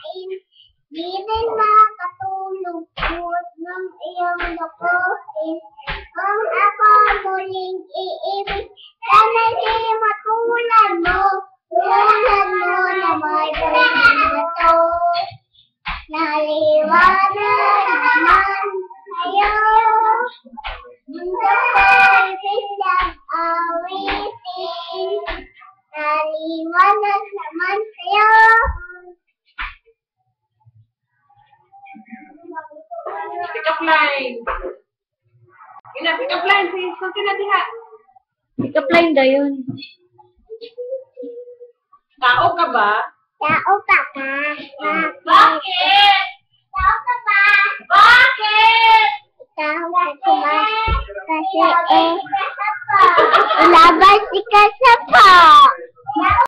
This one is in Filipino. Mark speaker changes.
Speaker 1: kumain. Di rin makatulog buot ng iyong lukuin. Kung ako muling iibig, sana'y di matulad mo. Tulad mo na may pagkato. Naliwanag naman sa'yo. Mundo ko'y biglang awitin. Naliwanag naman sa'yo.
Speaker 2: Pick up line. Ina, pick up line. Sige na diha.
Speaker 3: Pick up line da yun.
Speaker 2: Tao ka ba?
Speaker 1: Tao ka ka.
Speaker 2: Bakit?
Speaker 1: Tao ka ba?
Speaker 2: Bakit?
Speaker 1: Tao ka ba? Kasi ilaban si Kasapa.